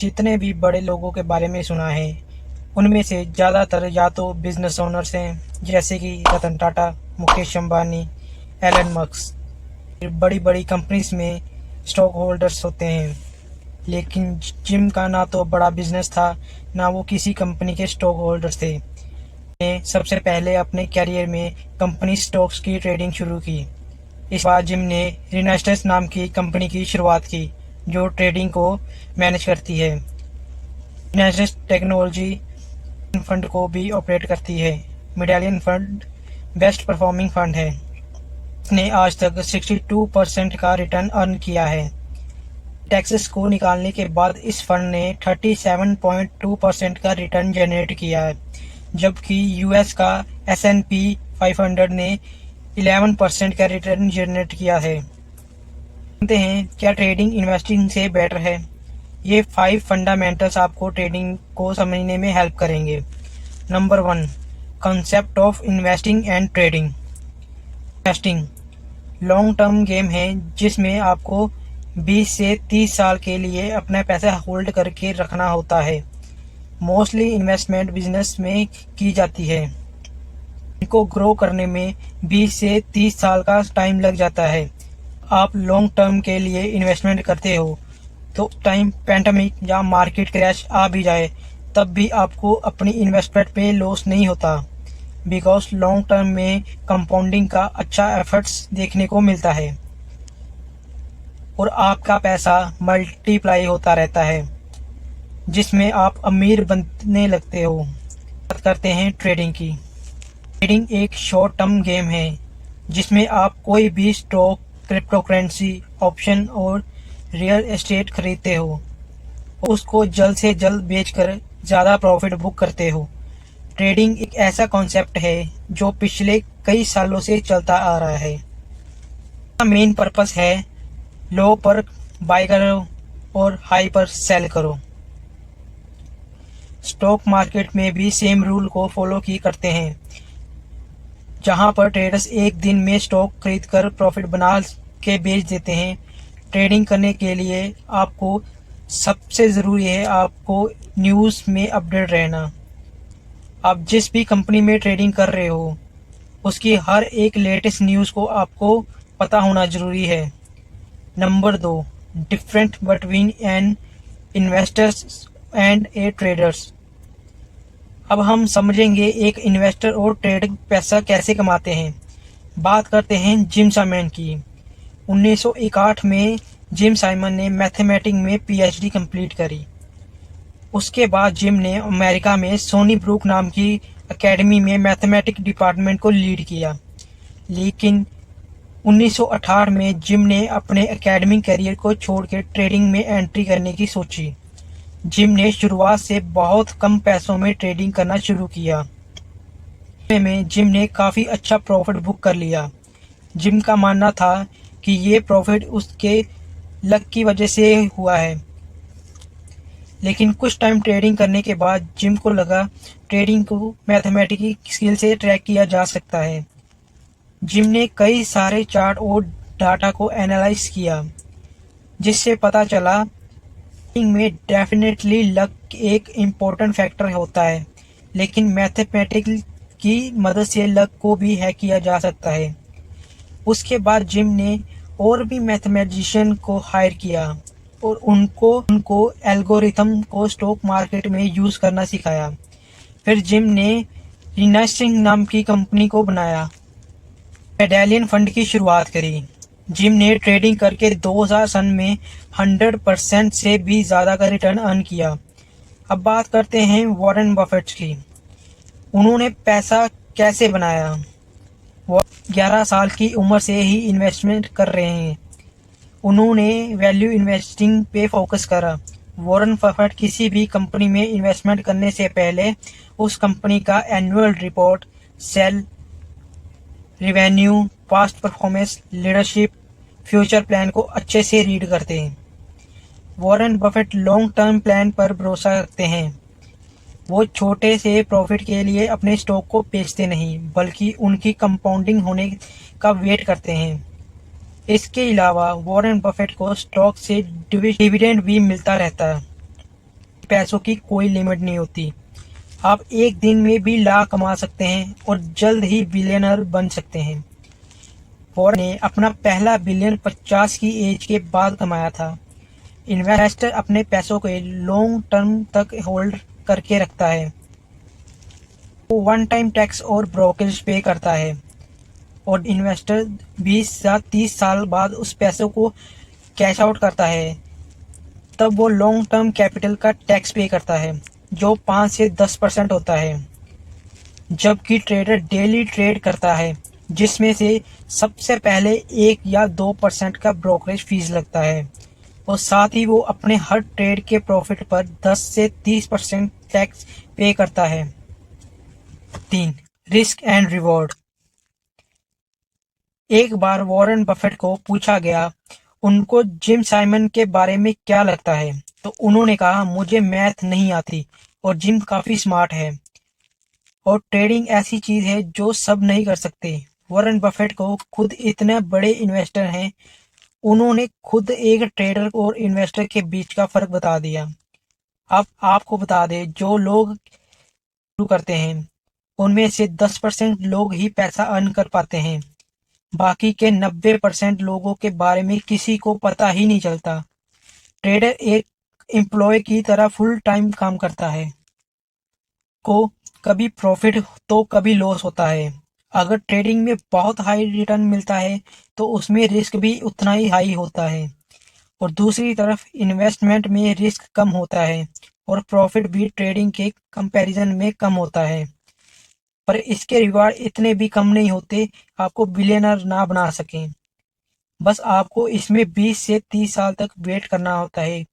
जितने भी बड़े लोगों के बारे में सुना है, उनमें से ज़्यादातर या तो बिजनेस ओनर्स हैं, जैसे कि रतन टाटा, मुकेश अंबानी, एलन मस्क। बड़ी-बड़ी कंपनीज में स्टॉक होल्डर्स होते हैं। लेकिन जिम का ना तो बड़ा बिजनेस था, ना वो किसी कंपनी के स्टॉक होल्डर्स थे। ने सबसे पहले अपने करियर में कंपनी स्टॉक्स की ट्रेडिंग शुरू की। इस बार जिम ने रिनास्टेंस नाम की कंपनी की शुरुआत की, जो ट्रेडिंग को मैनेज करती है। रिनास्टेंस टेक्नोलॉजी फंड को भी ऑपरेट करती है। Medallion fund best performing fund है। इसने आज तक 62% का रिटर्न अर्न किया है। टैक्सेस को निकालने के बाद इस फंड ने 37.2% का रिटर्न जनरेट किया है, जबकि यूएस का S&P 500 ने 11% का रिटर्न जनरेट किया है। जानते हैं क्या ट्रेडिंग इन्वेस्टिंग से बेटर है? ये 5 फंडामेंटल्स आपको ट्रेडिंग को समझने में हेल्प करेंगे। Number 1, concept of investing and trading. Investing long term game है, जिसमें आपको 20 से 30 साल के लिए अपना पैसा होल्ड करके रखना होता है। मोस्टली इन्वेस्टमेंट बिजनेस में की जाती है। इनको ग्रो करने में 20 से 30 साल का टाइम लग जाता है। आप लॉन्ग टर्म के लिए इन्वेस्टमेंट करते हो, तो टाइम पैंडेमिक या मार्केट क्रैश आ भी जाए, तब भी आपको अपनी इन्वेस्टमेंट पे लॉस नहीं होता, बिकॉज लॉन्ग टर्म में कंपाउंडिंग का अच्छा एफर्ट्स देखने को मिलता है और आपका पैसा मल्टीप्लाई होता रहता है, जिसमें आप अमीर बनने लगते हो। बात करते हैं ट्रेडिंग की। ट्रेडिंग एक शॉर्ट टर्म गेम है, जिसमें आप कोई भी स्टॉक, क्रिप्टो करेंसी, ऑप्शन और रियल एस्टेट खरीदते हो, उसको जल्द से जल्द बेचकर ज़्यादा प्रॉफिट बुक करते हो। ट्रेडिंग एक ऐसा कॉन्सेप्ट है जो पिछले कई सालों से चलता आ रहा है। इसका मेन पर्पस है लो पर बाय करो और हाई पर सेल करो। स्टॉक मार्केट में भी सेम रूल को फॉलो की करते हैं, जहां पर ट्रेडर्स एक दिन में स्टॉक खरीदकर प्रॉफिट बना के बेच देते हैं। ट्रेडिंग करने के लिए आपको सबसे ज़रूरी है आपको न्यूज़ में अपडेट रहना। आप जिस भी कंपनी में ट्रेडिंग कर रहे हो, उसकी हर एक लेटेस्ट न्यूज़ को आपको पता होना ज़रूरी है। Number 2, different between an investors and a traders. अब हम समझेंगे एक इन्वेस्टर और ट्रेडर पैसा कैसे कमाते हैं। बात करते हैं जिम साइमन की। 1961 में जिम साइमन ने मैथमेटिक्स में PhD कंप्लीट करी। उसके बाद जिम ने अमेरिका में सोनी ब्रूक नाम की एकेडमी में मैथमेटिक्स डिपार्टमेंट को लीड किया। लेकिन 1968 में जिम ने अपने एकेडमिक करियर को छोड़ के ट्रेडिंग में एंट्री करने की सोची। जिम ने शुरुआत से बहुत कम पैसों में ट्रेडिंग करना शुरू किया। में जिम ने काफ़ी अच्छा प्रॉफिट बुक कर लिया। जिम का मानना था कि ये प्रॉफिट उसके लक की वजह से हुआ है। लेकिन कुछ टाइम ट्रेडिंग करने के बाद जिम को लगा ट्रेडिंग को मैथमेटिकल स्किल से ट्रैक किया जा सकता है। जिम ने कई सारे चार्ट और डाटा को एनालाइज किया, जिससे पता चला में डेफिनेटली लक एक इम्पोर्टेंट फैक्टर होता है, लेकिन मैथमेटिक्स की मदद से लक को भी हैक किया जा सकता है। उसके बाद जिम ने और भी मैथमेटिशियन को हायर किया और उनको एल्गोरिथम को स्टॉक मार्केट में यूज़ करना सिखाया। फिर जिम ने रिनास्टेंस नाम की कंपनी को बनाया, मेडालियन फंड की शुरुआत करी। जिम ने ट्रेडिंग करके 2000 सन में 100% से भी ज़्यादा का रिटर्न अर्न किया। अब बात करते हैं वॉरेन बफेट की। उन्होंने पैसा कैसे बनाया? वो 11 साल की उम्र से ही इन्वेस्टमेंट कर रहे हैं। उन्होंने वैल्यू इन्वेस्टिंग पे फोकस करा। वॉरेन बफेट किसी भी कंपनी में इन्वेस्टमेंट करने से पहले उस कंपनी का annual report, sale revenue, past performance, leadership, future plan को अच्छे से रीड करते हैं। Warren Buffett long term plan पर भरोसा रखते हैं। वो छोटे से प्रॉफिट के लिए अपने स्टॉक को बेचते नहीं, बल्कि उनकी कंपाउंडिंग होने का वेट करते हैं। इसके अलावा वॉरेन बफेट को स्टॉक से डिविडेंड भी मिलता रहता है। पैसों की कोई लिमिट नहीं होती। आप एक दिन में भी लाख कमा सकते हैं और जल्द ही बिलियनर बन सकते हैं। वॉरेन ने अपना पहला बिलियन 50 की एज के बाद कमाया था। इन्वेस्टर अपने पैसों को लॉन्ग टर्म तक होल्ड करके रखता है। वो वन टाइम टैक्स और ब्रोकरेज पे करता है और इन्वेस्टर 20 या 30 साल बाद उस पैसों को कैश आउट करता है। तब वो लॉन्ग टर्म कैपिटल का टैक्स पे करता है जो 5 से 10% होता है। जबकि ट्रेडर डेली ट्रेड करता है जिसमें से सबसे पहले 1 या 2% का ब्रोकरेज फीस लगता है और साथ ही वो अपने हर ट्रेड के प्रॉफिट पर 10 से 30% टैक्स पे करता है। 3. Risk and reward. एक बार वॉरेन बफेट को पूछा गया उनको जिम साइमन के बारे में क्या लगता है, तो उन्होंने कहा मुझे मैथ नहीं आती और जिम काफी स्मार्ट है और ट्रेडिंग ऐसी चीज है जो सब नहीं कर सकते। वॉरेन बफेट को खुद इतने बड़े इन्वेस्टर हैं, उन्होंने खुद एक ट्रेडर और इन्वेस्टर के बीच का फर्क बता दिया। अब आपको बता दें, जो लोग शुरू करते हैं उनमें से 10% लोग ही पैसा अर्न कर पाते हैं। बाकी के 90% लोगों के बारे में किसी को पता ही नहीं चलता। ट्रेडर एक एम्प्लॉय की तरह फुल टाइम काम करता है, को कभी प्रॉफिट तो कभी लॉस होता है। अगर ट्रेडिंग में बहुत हाई रिटर्न मिलता है तो उसमें रिस्क भी उतना ही हाई होता है और दूसरी तरफ इन्वेस्टमेंट में रिस्क कम होता है और प्रॉफिट भी ट्रेडिंग के कंपैरिजन में कम होता है, पर इसके रिवार्ड इतने भी कम नहीं होते आपको बिलियनर ना बना सकें। बस आपको इसमें 20 से 30 साल तक वेट करना होता है।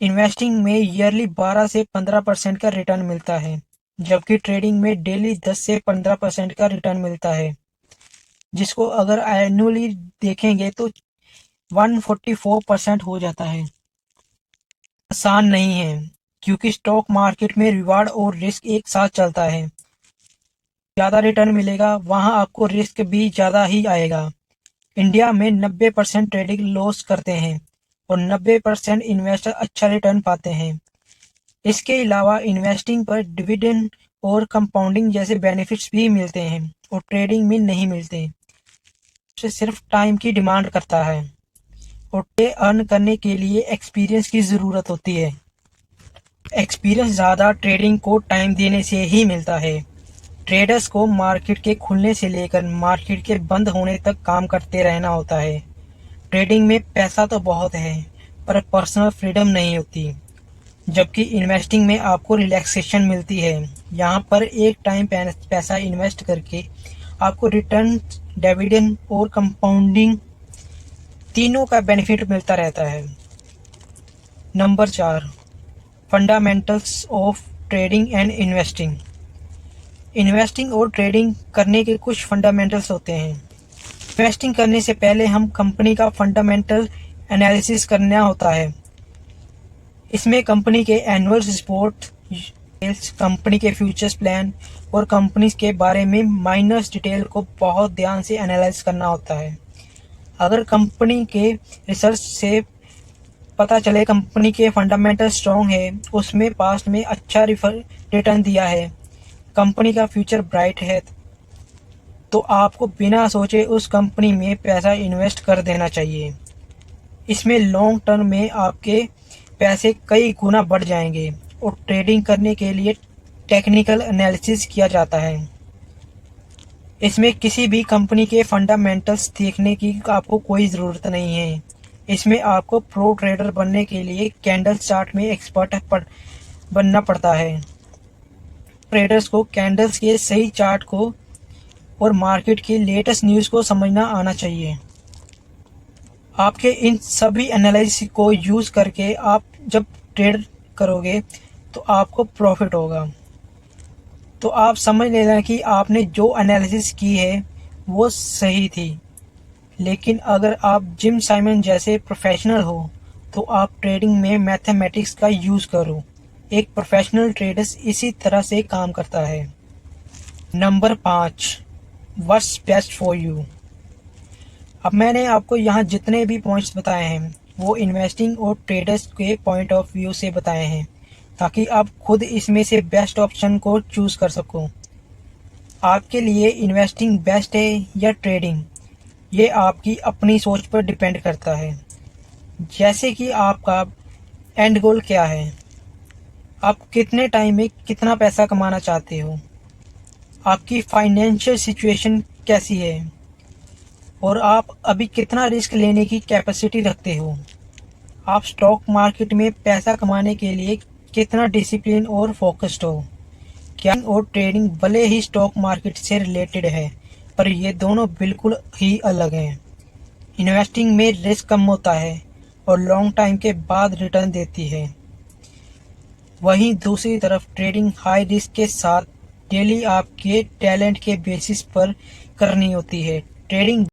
इन्वेस्टिंग में ईयरली 12 से 15% का रिटर्न मिलता है, जबकि ट्रेडिंग में डेली 10 से 15% का रिटर्न मिलता है, जिसको अगर एनुअली देखेंगे तो 144% हो जाता है। आसान नहीं है क्योंकि स्टॉक मार्केट में रिवार्ड और रिस्क एक साथ चलता है। ज़्यादा रिटर्न मिलेगा वहाँ आपको रिस्क भी ज़्यादा ही आएगा। इंडिया में 90% ट्रेडिंग लॉस करते हैं और 90% इन्वेस्टर अच्छा रिटर्न पाते हैं। इसके अलावा इन्वेस्टिंग पर डिविडेंड और कंपाउंडिंग जैसे बेनिफिट्स भी मिलते हैं और ट्रेडिंग में नहीं मिलते। इसे सिर्फ टाइम की डिमांड करता है और ये अर्न करने के लिए एक्सपीरियंस की ज़रूरत होती है। एक्सपीरियंस ज़्यादा ट्रेडिंग को टाइम देने से ही मिलता है। ट्रेडर्स को मार्केट के खुलने से लेकर मार्केट के बंद होने तक काम करते रहना होता है। ट्रेडिंग में पैसा तो बहुत है पर पर्सनल फ्रीडम नहीं होती, जबकि इन्वेस्टिंग में आपको रिलैक्सेशन मिलती है। यहाँ पर एक टाइम पैसा इन्वेस्ट करके आपको रिटर्न, डिविडेंड और कंपाउंडिंग तीनों का बेनिफिट मिलता रहता है। Number 4, fundamentals of trading and investing. Investing और ट्रेडिंग करने के कुछ फंडामेंटल्स होते हैं। इन्वेस्टिंग करने से पहले हम कंपनी का फंडामेंटल एनालिसिस करना होता है। इसमें कंपनी के एनुअल रिपोर्ट, कंपनी के फ्यूचर्स प्लान और कंपनी के बारे में माइनर्स डिटेल को बहुत ध्यान से एनालाइज करना होता है। अगर कंपनी के रिसर्च से पता चले कंपनी के फंडामेंटल स्ट्रॉन्ग है, उसमें पास्ट में अच्छा रिटर्न दिया है, कंपनी का फ्यूचर ब्राइट है, तो आपको बिना सोचे उस कंपनी में पैसा इन्वेस्ट कर देना चाहिए। इसमें लॉन्ग टर्म में आपके पैसे कई गुना बढ़ जाएंगे और ट्रेडिंग करने के लिए टेक्निकल एनालिसिस किया जाता है। इसमें किसी भी कंपनी के फंडामेंटल्स देखने की आपको कोई ज़रूरत नहीं है। इसमें आपको प्रो ट्रेडर बनने के लिए कैंडल चार्ट में एक्सपर्ट बनना पड़ता है। ट्रेडर्स को कैंडल्स के सही चार्ट को और मार्केट की लेटेस्ट न्यूज़ को समझना आना चाहिए। आपके इन सभी एनालिसिस को यूज़ करके आप जब ट्रेड करोगे तो आपको प्रॉफिट होगा। तो आप समझ लेना कि आपने जो एनालिसिस की है वो सही थी। लेकिन अगर आप जिम साइमन जैसे प्रोफेशनल हो तो आप ट्रेडिंग में मैथमेटिक्स का यूज़ करो। एक प्रोफेशनल ट्रेडर इसी तरह से काम करता है। Number 5, what's best for you. अब मैंने आपको यहाँ जितने भी पॉइंट्स बताए हैं वो इन्वेस्टिंग और ट्रेडर्स के पॉइंट ऑफ व्यू से बताए हैं, ताकि आप खुद इसमें से बेस्ट ऑप्शन को चूज़ कर सको। आपके लिए इन्वेस्टिंग बेस्ट है या ट्रेडिंग, ये आपकी अपनी सोच पर डिपेंड करता है। जैसे कि आपका एंड गोल क्या है, आप कितने टाइम में कितना पैसा कमाना चाहते हो, आपकी फाइनेंशियल सिचुएशन कैसी है, और आप अभी कितना रिस्क लेने की कैपेसिटी रखते हो। आप स्टॉक मार्केट में पैसा कमाने के लिए कितना डिसिप्लिन और फोकस्ड हो। क्या और ट्रेडिंग भले ही स्टॉक मार्केट से रिलेटेड है, पर ये दोनों बिल्कुल ही अलग हैं। इन्वेस्टिंग में रिस्क कम होता है और लॉन्ग टाइम के बाद रिटर्न देती है। वहीं दूसरी तरफ ट्रेडिंग हाई रिस्क के साथ डेली आपके टैलेंट के बेसिस पर करनी होती है। ट्रेडिंग